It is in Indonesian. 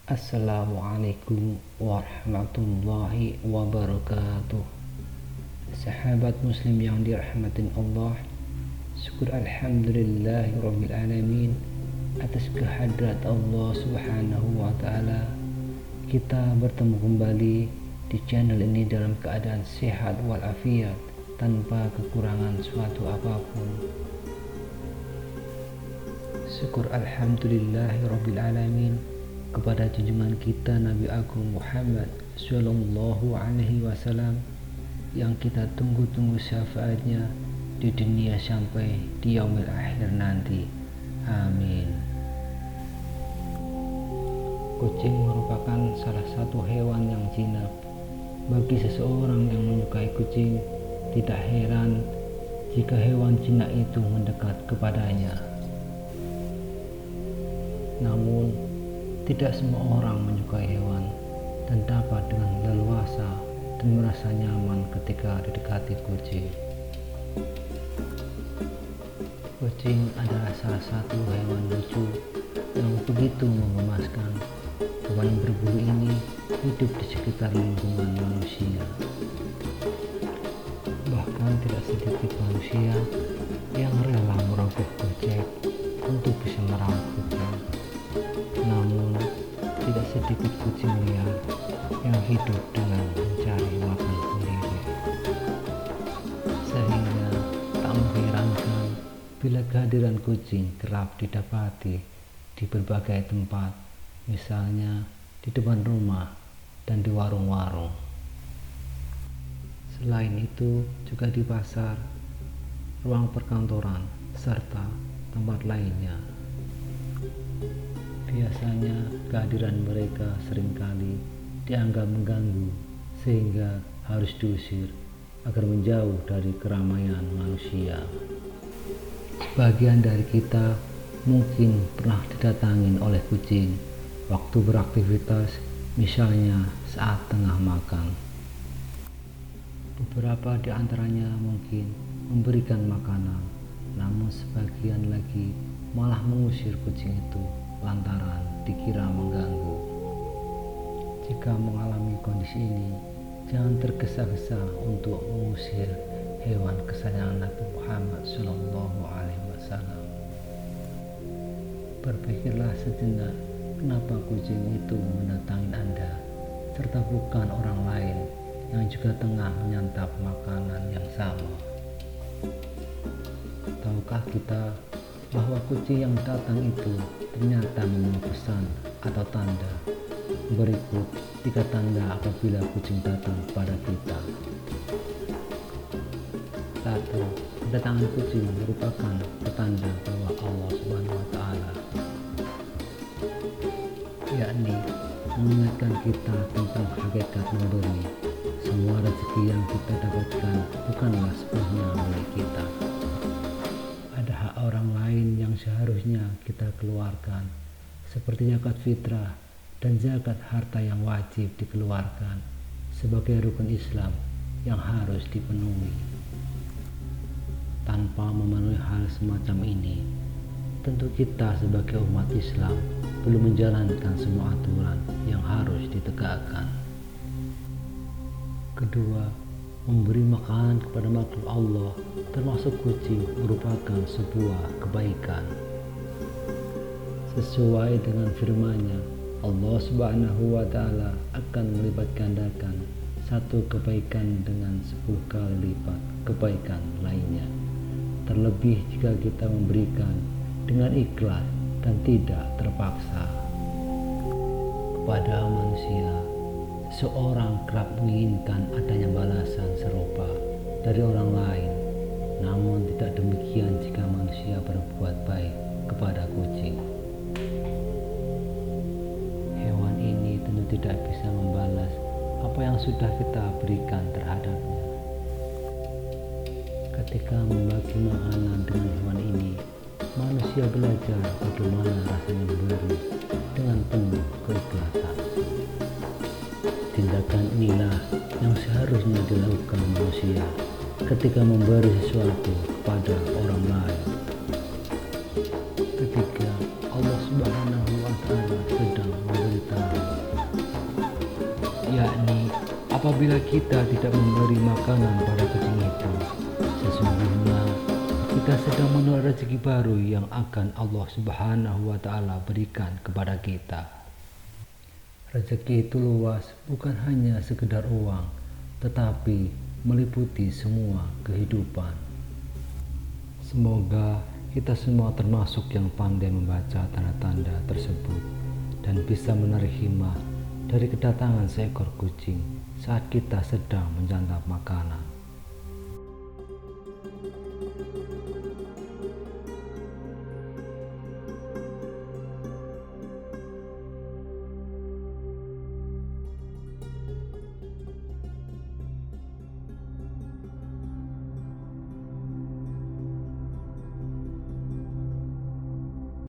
Assalamualaikum warahmatullahi wabarakatuh. Sahabat muslim yang dirahmatin Allah, syukur alhamdulillahirabbil alamin atas kehadrat Allah Subhanahu wa taala. Kita bertemu kembali di channel ini dalam keadaan sehat walafiat tanpa kekurangan suatu apapun. Syukur alhamdulillahirabbil alamin kepada junjungan kita Nabi Agung Muhammad Sallallahu Alaihi Wasallam yang kita tunggu-tunggu syafaatnya di dunia sampai di yaumil akhir nanti. Amin. Kucing merupakan salah satu hewan yang jinak. Bagi seseorang yang menyukai kucing, tidak heran jika hewan jinak itu mendekat kepadanya. Namun, tidak semua orang menyukai hewan dan dapat dengan leluasa dan merasa nyaman ketika didekati kucing. Kucing adalah salah satu hewan lucu yang begitu menggemaskan. Hewan berbulu ini hidup di sekitar lingkungan manusia. Bahkan tidak sedikit manusia yang rela merogoh kocek untuk bisa merangkulnya. Namun, tidak sedikit kucing liar yang hidup dengan mencari makan sendiri. Sehingga tak mengherankan bila kehadiran kucing kerap didapati di berbagai tempat, misalnya di depan rumah dan di warung-warung. Selain itu, juga di pasar, ruang perkantoran, serta tempat lainnya. Biasanya kehadiran mereka seringkali dianggap mengganggu sehingga harus diusir agar menjauh dari keramaian manusia. Sebagian dari kita mungkin pernah didatangi oleh kucing waktu beraktivitas, misalnya saat tengah makan. Beberapa di antaranya mungkin memberikan makanan, namun sebagian lagi malah mengusir kucing itu lantaran dikira mengganggu. Jika mengalami kondisi ini, jangan tergesa-gesa untuk mengusir hewan kesayangan Nabi Muhammad Sallallahu Alaihi Wasallam. Berpikirlah sejenak, kenapa kucing itu mendatangi Anda, serta bukan orang lain yang juga tengah menyantap makanan yang sama. Tahukah kita bahwa kucing yang datang itu ternyata membawa pesan atau tanda? Berikut 3 tanda apabila kucing datang kepada kita. 1. Kedatangan kucing merupakan petanda bahwa Allah Subhanahu wa taala, yakni mengingatkan kita tentang hakikat memberi. Semua rezeki yang kita dapatkan bukanlah sepenuhnya milik kita. Ada hak orang lain yang seharusnya kita keluarkan, seperti zakat fitrah dan zakat harta yang wajib dikeluarkan sebagai rukun Islam yang harus dipenuhi. Tanpa memenuhi hal semacam ini, tentu kita sebagai umat Islam belum menjalankan semua aturan yang harus ditegakkan. Kedua, memberi makanan kepada makhluk Allah termasuk kucing merupakan sebuah kebaikan. Sesuai dengan firman-Nya, Allah Subhanahu wa taala akan melipat gandakan satu kebaikan dengan 10 kali lipat kebaikan lainnya. Terlebih jika kita memberikan dengan ikhlas dan tidak terpaksa. Kepada manusia, seorang kerap menginginkan adanya balasan serupa dari orang lain, namun tidak demikian jika manusia berbuat baik kepada kucing. Hewan ini tentu tidak bisa membalas apa yang sudah kita berikan terhadapnya. Ketika membagi makanan dengan hewan ini, manusia belajar bagaimana rasanya memberi dengan penuh keikhlasan. Tindakan inilah yang seharusnya dilakukan manusia ketika memberi sesuatu kepada orang lain. Ketika Allah Subhanahu wa taala sedang memberitahu apabila kita tidak memberi makanan pada kucing itu, sesungguhnya kita sedang menolak rezeki baru yang akan Allah Subhanahu wa Ta'ala berikan kepada kita. Rezeki itu luas, bukan hanya sekedar uang, tetapi meliputi semua kehidupan. Semoga kita semua termasuk yang pandai membaca tanda-tanda tersebut dan bisa menarik hikmah dari kedatangan seekor kucing saat kita sedang menyantap makanan.